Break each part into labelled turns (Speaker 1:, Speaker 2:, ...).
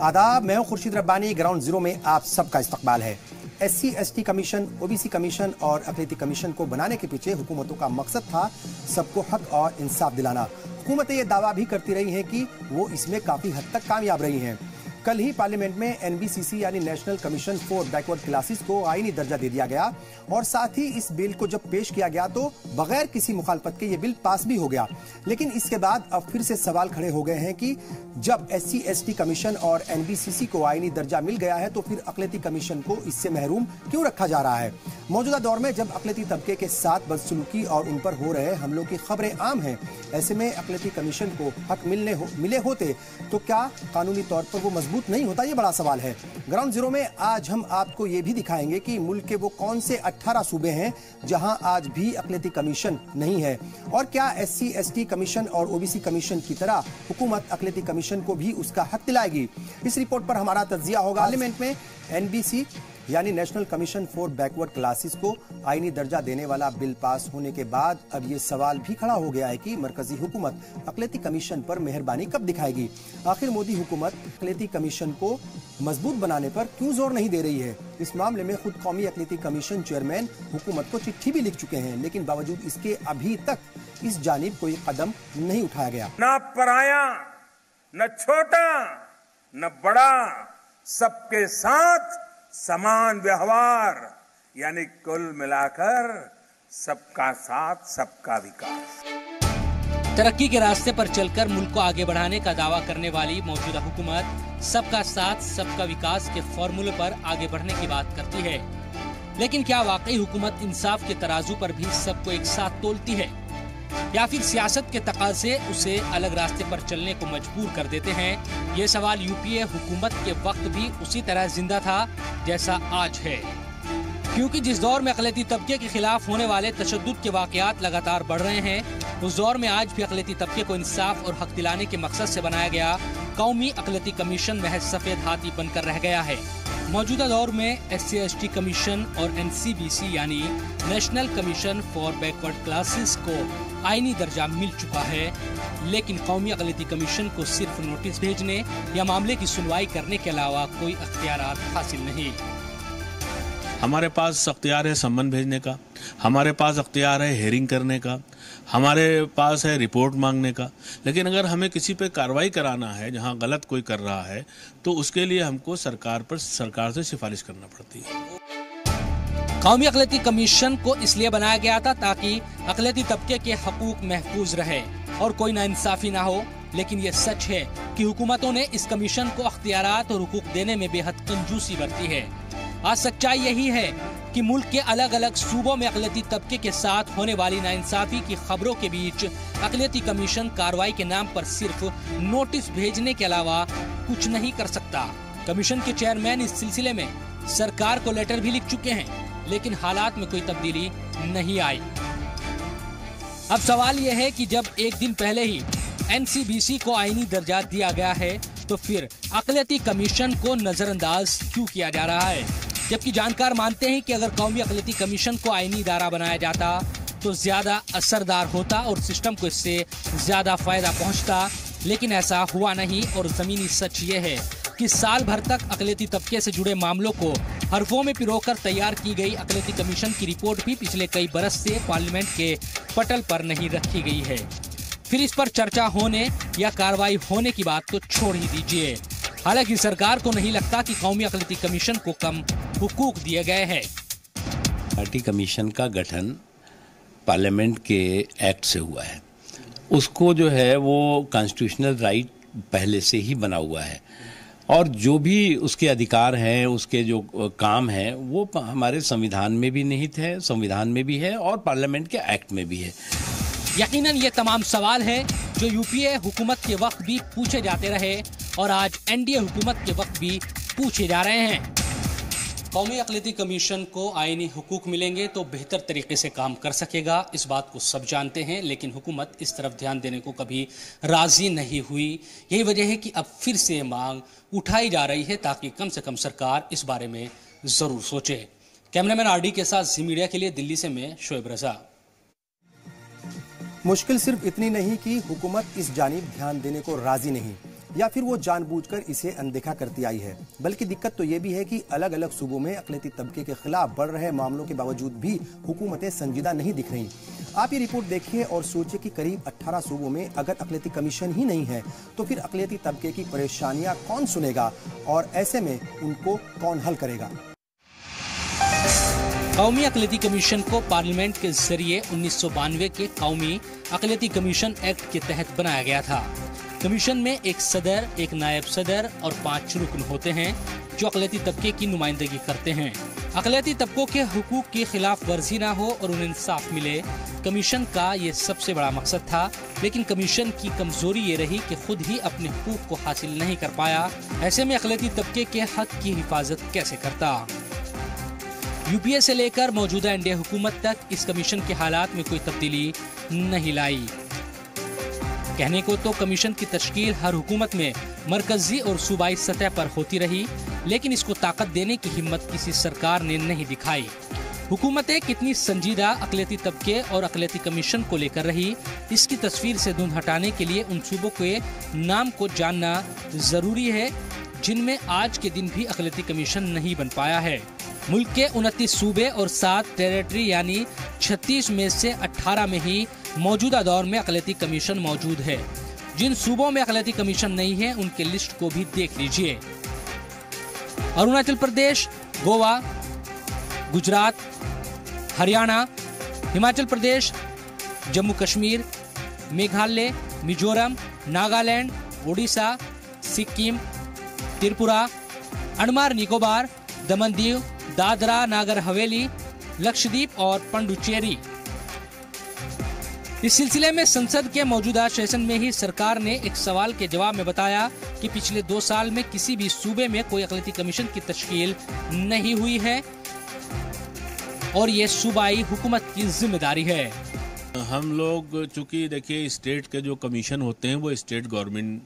Speaker 1: आदाब, मैं हूं खुर्शीद रब्बानी। ग्राउंड जीरो में आप सबका इस्तकबाल है। SC/ST कमीशन, OBC कमीशन और अक़लियती कमीशन को बनाने के पीछे हुकूमतों का मकसद था सबको हक और इंसाफ दिलाना। हुकूमतें ये दावा भी करती रही हैं कि वो इसमें काफी हद तक कामयाब रही हैं। कल ही पार्लियामेंट में NBCC यानी national commission for backward classes को आईनी दर्जा दे दिया गया और साथ ही इस बिल को जब पेश किया गया तो बगैर किसी मुखालफत के ये बिल पास भी हो गया। लेकिन इसके बाद अब फिर से सवाल खड़े हो गए हैं कि जब SC/ST कमीशन और NBCC को आईनी दर्जा मिल गया है तो फिर अक़लियती कमीशन को इससे महरूम क्यों रखा जा रहा है। मौजूदा दौर में जब अक़लियती तबके के साथ बदसलूकी और उन पर हो रहे हमलों की खबरें आम हैं, ऐसे में अक़लियती कमीशन को हक मिले होते तो क्या कानूनी तौर पर वो मजबूत नहीं होता, ये बड़ा सवाल है। ग्राउंड जीरो में आज हम आपको ये भी दिखाएंगे कि मुल्क के वो कौन से 18 सूबे हैं जहां आज भी अक़लियती कमीशन नहीं है और क्या SC/ST कमीशन और OBC कमीशन की तरह हुकूमत अक़लियती कमीशन को भी उसका हक दिलाएगी। इस रिपोर्ट पर हमारा तज्जिया होगा। पार्लियामेंट में NBC यानी national commission for backward classes को आईनी दर्जा देने वाला बिल पास होने के बाद अब ये सवाल भी खड़ा हो गया है कि मरकजी हुकूमत अक़लियती कमीशन पर मेहरबानी कब दिखाएगी। आखिर मोदी हुकूमत अक़लियती कमीशन को मजबूत बनाने पर क्यों जोर नहीं दे रही है। इस मामले में खुद कौमी अक़लियती कमीशन चेयरमैन हुकूमत को चिट्ठी भी लिख चुके हैं, लेकिन बावजूद इसके अभी तक इस जानिब कोई कदम नहीं उठाया गया।
Speaker 2: न पराया, न छोटा, न बड़ा, सबके साथ समान व्यवहार, यानी कुल मिलाकर सबका साथ सबका विकास।
Speaker 3: तरक्की के रास्ते पर चलकर मुल्क को आगे बढ़ाने का दावा करने वाली मौजूदा हुकूमत सबका साथ सबका विकास के फॉर्मूले पर आगे बढ़ने की बात करती है, लेकिन क्या वाकई हुकूमत इंसाफ के तराजू पर भी सबको एक साथ तोलती है या फिर सियासत के तकाज़े उसे अलग रास्ते पर चलने को मजबूर कर देते हैं। ये सवाल UPA हुकूमत के वक्त भी उसी तरह जिंदा था जैसा आज है, क्योंकि जिस दौर में अक़लियती तबके के खिलाफ होने वाले तशद्दुद के वाक़यात लगातार बढ़ रहे हैं, उस दौर में आज भी अक़लियती तबके को इंसाफ और हक दिलाने के मकसद से बनाया गया कौमी अक़लियती कमीशन महज सफेद हाथी बनकर रह गया है। मौजूदा दौर में SC/ST कमीशन और NCBC यानी national commission for backward classes को आईनी दर्जा मिल चुका है, लेकिन कौमी अक़लियती कमीशन को सिर्फ नोटिस भेजने या मामले की सुनवाई करने के अलावा कोई अख्तियारात हासिल नहीं।
Speaker 4: हमारे पास अख्तियार है सम्मन भेजने का, हमारे पास अख्तियार है हेयरिंग करने का, हमारे पास है रिपोर्ट मांगने का, लेकिन अगर हमें किसी पे कार्रवाई कराना है जहां गलत कोई कर रहा है तो उसके लिए हमको सरकार से सिफारिश करना पड़ती है।
Speaker 3: कौमी अक़लियती कमीशन को इसलिए बनाया गया था ताकि अक़लियती तबके के हकूक महफूज रहे और कोई नाइंसाफी ना हो, लेकिन ये सच है कि हुकूमतों ने इस कमीशन को अख्तियारात और हुकूक देने में बेहद कंजूसी बरती है। आज सच्चाई यही है कि मुल्क के अलग अलग सूबों में अक़लियती तबके के साथ होने वाली नाइंसाफी की खबरों के बीच अक़लियती कमीशन कार्रवाई के नाम पर सिर्फ नोटिस भेजने के अलावा कुछ नहीं कर सकता। कमीशन के चेयरमैन इस सिलसिले में सरकार को लेटर भी लिख चुके हैं, लेकिन हालात में कोई तब्दीली नहीं आई। अब सवाल यह है कि जब एक दिन पहले ही NCBC को आईनी दर्जा दिया गया है तो फिर अक़लियती कमीशन को नजरअंदाज क्यों किया जा रहा है, जबकि जानकार मानते हैं कि अगर कौमी अक़लियती कमीशन को आईनी इदारा बनाया जाता तो ज्यादा असरदार होता और सिस्टम को इससे ज्यादा फायदा पहुंचता, लेकिन ऐसा हुआ नहीं। और जमीनी सच ये है कि साल भर तक अक़लियती तबके से जुड़े मामलों को हरफों में पिरोकर तैयार की गई अक़लियती कमीशन की रिपोर्ट भी पिछले कई बरस से पार्लियामेंट के पटल पर नहीं रखी गई है। फिर इस पर चर्चा होने या कार्रवाई होने की बात तो छोड़ ही दीजिए। हालांकि सरकार को नहीं लगता कि कौमी अक़लियती कमीशन को कम हुकूक दिए गए हैं।
Speaker 5: पार्टी कमीशन का गठन पार्लियामेंट के एक्ट से हुआ है, उसको जो है वो कॉन्स्टिट्यूशनल राइट पहले से ही बना हुआ है और जो भी उसके अधिकार हैं, उसके जो काम हैं वो हमारे संविधान में भी निहित है, संविधान में भी है और पार्लियामेंट के एक्ट में भी है।
Speaker 3: यकीनन ये तमाम सवाल हैं जो UPA हुकूमत के वक्त भी पूछे जाते रहे और आज NDA हुकूमत के वक्त भी पूछे जा रहे हैं। कौमी अक़लियती कमीशन को आईनी हुकूक मिलेंगे तो बेहतर तरीके से काम कर सकेगा, इस बात को सब जानते हैं, लेकिन हुकूमत इस तरफ ध्यान देने को कभी राजी नहीं हुई। यही वजह है कि अब फिर से मांग उठाई जा रही है ताकि कम से कम सरकार इस बारे में जरूर सोचे। कैमरामैन RD के साथ जी मीडिया के लिए दिल्ली से मैं शोएब रजा।
Speaker 1: मुश्किल सिर्फ इतनी नहीं कि हुकूमत इस जानिब ध्यान देने को राजी नहीं, या फिर वो जानबूझकर इसे अनदेखा करती आई है। बल्कि दिक्कत तो ये भी है कि अलग अलग सूबों में अक़लियती तबके के खिलाफ बढ़ रहे मामलों के बावजूद भी हुकूमतें संजीदा नहीं दिख रही। आप ये रिपोर्ट देखिए और सोचिए कि करीब 18 सूबों में अगर अक़लियती कमीशन ही नहीं है तो फिर अक़लियती तबके की परेशानियां कौन सुनेगा और ऐसे में उनको कौन हल करेगा।
Speaker 3: कौमी अक़लियती कमीशन को पार्लियामेंट के जरिए 1992 के कौमी अक़लियती कमीशन एक्ट के तहत बनाया गया था। कमीशन में एक सदर, एक नायब सदर और 5 रुकन होते हैं जो अक़लियती तबके की नुमाइंदगी करते हैं। अक़लियती तबकों के हुकूक की खिलाफ वर्जी न हो और उन्हें इंसाफ मिले, कमीशन का ये सबसे बड़ा मकसद था। लेकिन कमीशन की कमजोरी ये रही कि खुद ही अपने हुकूक को हासिल नहीं कर पाया। ऐसे में अक़लियती तबके के हक की हिफाजत कैसे करता। यूपीए से लेकर मौजूदा एनडीए हुकूमत तक इस कमीशन के हालात में कोई तब्दीली नहीं लाई। कहने को तो कमीशन की तश्कील हर हुकूमत में मरकजी और सूबाई सतह पर होती रही, लेकिन इसको ताकत देने की हिम्मत किसी सरकार ने नहीं दिखाई। हुकूमतें कितनी संजीदा अक़लियती तबके और अक़लियती कमीशन को लेकर रही, इसकी तस्वीर से धुंध हटाने के लिए उन सूबों के नाम को जानना जरूरी है जिनमें आज के दिन भी अक़लियती कमीशन नहीं बन पाया है। मुल्क के 29 सूबे और 7 टेरिटरी यानी 36 में से 18 में ही मौजूदा दौर में अक़लियती कमीशन मौजूद है। जिन सूबों में अक़लियती कमीशन नहीं है उनके लिस्ट को भी देख लीजिए। अरुणाचल प्रदेश, गोवा, गुजरात, हरियाणा, हिमाचल प्रदेश, जम्मू कश्मीर, मेघालय, मिजोरम, नागालैंड, ओडिशा, सिक्किम, त्रिपुरा, अंडमान निकोबार, दमन दीव, दादरा नागर हवेली, लक्षद्वीप और पुडुचेरी। इस सिलसिले में संसद के मौजूदा सेशन में ही सरकार ने एक सवाल के जवाब में बताया कि पिछले 2 साल में किसी भी सूबे में कोई अक़लियती कमीशन की तश्कील नहीं हुई है और ये सूबाई हुकूमत की जिम्मेदारी है।
Speaker 4: हम लोग चूंकि देखिए स्टेट के जो कमीशन होते हैं वो स्टेट गवर्नमेंट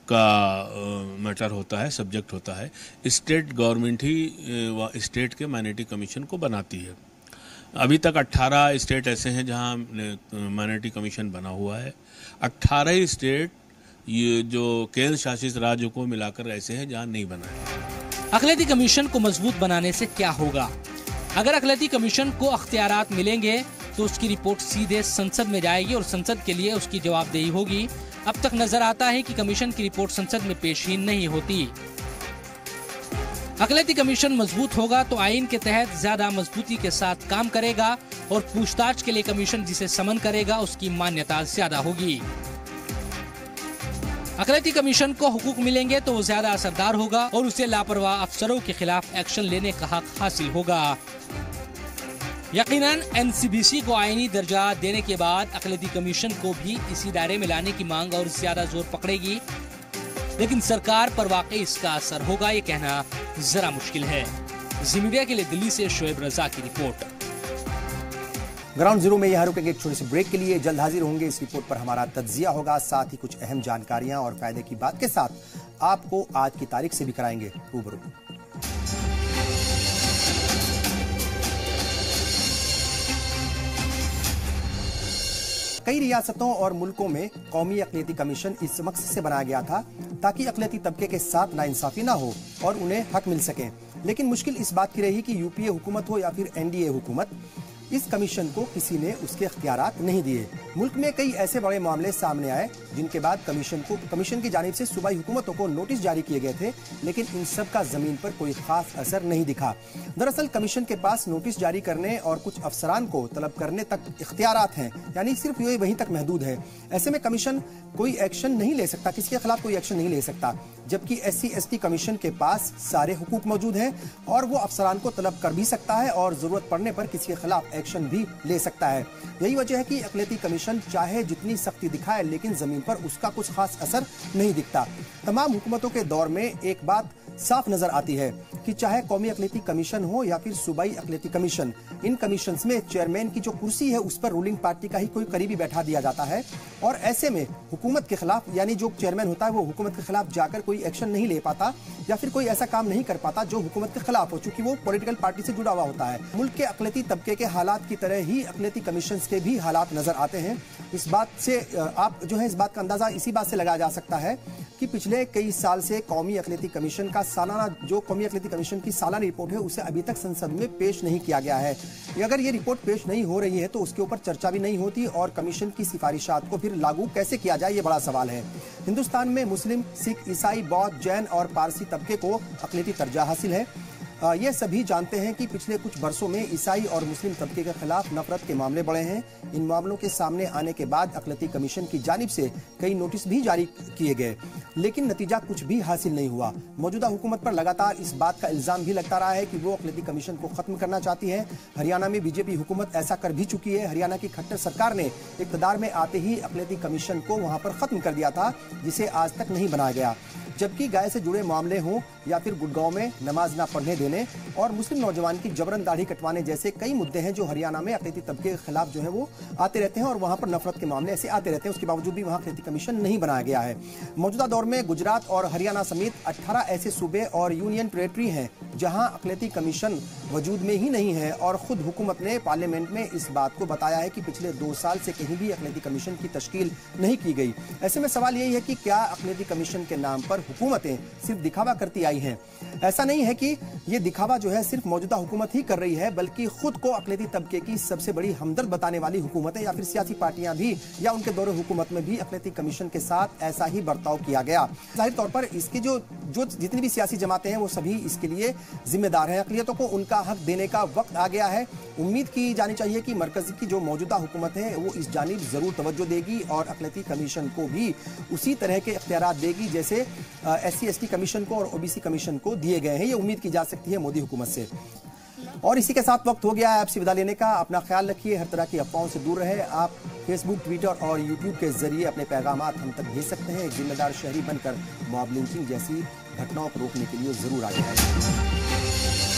Speaker 4: का मैटर होता है, सब्जेक्ट होता है। स्टेट गवर्नमेंट ही स्टेट के माइनॉरिटी कमीशन को बनाती है। अभी तक 18 स्टेट ऐसे हैं जहां माइनॉरिटी कमीशन बना हुआ है। 18 स्टेट ये जो केंद्र शासित राज्यों को मिलाकर ऐसे हैं जहां नहीं बना है।
Speaker 3: अक़लियती कमीशन को मजबूत बनाने से क्या होगा? अगर अक़लियती कमीशन को अख्तियारात मिलेंगे तो उसकी रिपोर्ट सीधे संसद में जाएगी और संसद के लिए उसकी जवाबदेही होगी। अब तक नजर आता है कि कमीशन की रिपोर्ट संसद में पेश ही नहीं होती। अक़लियती कमीशन मजबूत होगा तो आईन के तहत ज्यादा मजबूती के साथ काम करेगा और पूछताछ के लिए कमीशन जिसे समन करेगा उसकी मान्यता ज्यादा होगी। अक़लियती कमीशन को हुकूक मिलेंगे तो वो ज्यादा असरदार होगा और उसे लापरवाह अफसरों के खिलाफ एक्शन लेने का हक हासिल होगा। यकीनन एनसीबीसी को आईनी दर्जा देने के बाद अक़लियती कमीशन को भी इसी दायरे में लाने की मांग और ज्यादा जोर पकड़ेगी, लेकिन सरकार पर वाकई इसका असर होगा ये कहना जरा मुश्किल है। जी मीडिया के लिए दिल्ली से शोएब रजा की रिपोर्ट।
Speaker 1: ग्राउंड जीरो में यहाँ रुकेंगे एक छोटे से ब्रेक के लिए। जल्द हाजिर होंगे। इस रिपोर्ट पर हमारा तज्जिया होगा, साथ ही कुछ अहम जानकारियां और फायदे की बात के साथ आपको आज की तारीख से भी कराएंगे रूबरू। कई रियासतों और मुल्कों में कौमी अक़लियती कमीशन इस मकसद से बनाया गया था ताकि अक़लियती तबके के साथ नाइंसाफी ना हो और उन्हें हक मिल सके। लेकिन मुश्किल इस बात की रही कि यूपीए हुकूमत हो या फिर एनडीए हुकूमत, इस कमीशन को किसी ने उसके इख्तियारात नहीं दिए। मुल्क में कई ऐसे बड़े मामले सामने आए जिनके बाद कमीशन की जानिब से सूबाई हुकूमतों को नोटिस जारी किए गए थे, लेकिन इन सब का जमीन पर कोई खास असर नहीं दिखा। दरअसल कमीशन के पास नोटिस जारी करने और कुछ अफसरान को तलब करने तक इख्तियारात हैं, यानी सिर्फ ये वहीं तक महदूद है। ऐसे में कमीशन कोई एक्शन नहीं ले सकता, किसी के खिलाफ कोई एक्शन नहीं ले सकता, जबकि SC/ST कमीशन के पास सारे हुकूक मौजूद हैं और वो अफसरान को तलब कर भी सकता है और जरूरत पड़ने पर किसी के खिलाफ एक्शन भी ले सकता है। यही वजह है कि अक़लियती कमीशन चाहे जितनी सख्ती दिखाए लेकिन जमीन पर उसका कुछ खास असर नहीं दिखता। तमाम हुकूमतों के दौर में एक बात साफ नजर आती है कि चाहे कौमी अक़लियती कमीशन हो या फिर सूबाई अक़लियती कमीशन, इन कमीशंस में चेयरमैन की जो कुर्सी है उस पर रूलिंग पार्टी का ही कोई करीबी बैठा दिया जाता है और ऐसे में हुकूमत के खिलाफ, यानी जो चेयरमैन होता है वो हुकूमत के खिलाफ जाकर कोई एक्शन नहीं ले पाता या फिर कोई ऐसा काम नहीं कर पाता जो हुकूमत के खिलाफ हो, चूंकि वो पॉलिटिकल पार्टी से जुड़ा हुआ होता है। मुल्क के अक़लियती तबके के हालात की तरह ही अक़लियती कमीशन के भी हालात नजर आते हैं। इस बात से आप जो है इस बात का अंदाजा इसी बात से लगाया जा सकता है कि पिछले कई साल से कौमी अक़लियती कमीशन का सालाना, जो कौमी अक़लियती कमीशन की सालाना रिपोर्ट है उसे अभी तक संसद में पेश नहीं किया गया है। अगर ये रिपोर्ट पेश नहीं हो रही है तो उसके ऊपर चर्चा भी नहीं होती और कमीशन की सिफारिशात को फिर लागू कैसे किया जाए, ये बड़ा सवाल है। हिंदुस्तान में मुस्लिम, सिख, ईसाई, बौद्ध, जैन और पारसी तबके को अक़लियती दर्जा हासिल है। ये सभी जानते हैं कि पिछले कुछ वर्षों में ईसाई और मुस्लिम तबके के खिलाफ नफरत के मामले बढ़े हैं। इन मामलों के सामने आने के बाद अक़लियती कमीशन की जानिब से कई नोटिस भी जारी किए गए, लेकिन नतीजा कुछ भी हासिल नहीं हुआ। मौजूदा हुकूमत पर लगातार इस बात का इल्जाम भी लगता रहा है कि वो अक़लियती कमीशन को खत्म करना चाहती है। हरियाणा में बीजेपी हुकूमत ऐसा कर भी चुकी है। हरियाणा की खट्टर सरकार ने इक़्तिदार में आते ही अक़लियती कमीशन को वहां पर खत्म कर दिया था, जिसे आज तक नहीं बनाया गया। जबकि गाय से जुड़े मामले हों या फिर गुड़गांव में नमाज ना पढ़ने देने और मुस्लिम नौजवान की जबरन दाढ़ी कटवाने जैसे कई मुद्दे हैं जो हरियाणा में अक़लियती तबके के खिलाफ जो है वो आते रहते हैं और वहां पर नफरत के मामले ऐसे आते रहते हैं। उसके बावजूद भी वहां अक़लियती कमीशन नहीं बनाया गया है। मौजूदा दौर में गुजरात और हरियाणा समेत 18 ऐसे सूबे और यूनियन टेरेटरी हैं जहां अक़लियती कमीशन वजूद में ही नहीं है और खुद हुकूमत ने पार्लियामेंट में इस बात को बताया है कि पिछले 2 साल से कहीं भी अक़लियती कमीशन की तश्कील नहीं की गई। ऐसे में सवाल यही है कि क्या अक़लियती कमीशन के नाम पर हुकूमतें सिर्फ दिखावा करती आई हैं? ऐसा नहीं है कि ये दिखावा जो है सिर्फ मौजूदा हुकूमत ही कर रही है, बल्कि खुद को अक़लियती तबके की सबसे बड़ी हमदर्द बताने वाली हुकूमतें या फिर सियासी पार्टियां भी या उनके दौरे हुकूमत में भी अक़लियती कमीशन के साथ ऐसा ही बर्ताव किया गया। जाहिर तौर पर इसकी जो जितनी भी सियासी जमातें हैं वो सभी इसके लिए जिम्मेदार हैं। अक़लियतों को उनका हक देने का वक्त आ गया है। उम्मीद की जानी चाहिए कि मरकज़ी की जो मौजूदा हुकूमत है वो इस जानिब जरूर तवज्जो देगी और अक़लियती कमीशन को भी उसी तरह के इख्तियारात देगी जैसे SC/ST कमीशन को और OBC कमीशन को दिए गए हैं। ये उम्मीद की जा सकती है मोदी हुकूमत से। और इसी के साथ वक्त हो गया है आपसे विदा लेने का। अपना ख्याल रखिए, हर तरह की अफवाहों से दूर रहे। आप फेसबुक, ट्विटर और यूट्यूब के जरिए अपने पैगामात हम तक भेज सकते हैं। एक जिम्मेदार शहरी बनकर मॉब लिंचिंग जैसी घटनाओं को रोकने के लिए जरूर आगे आए।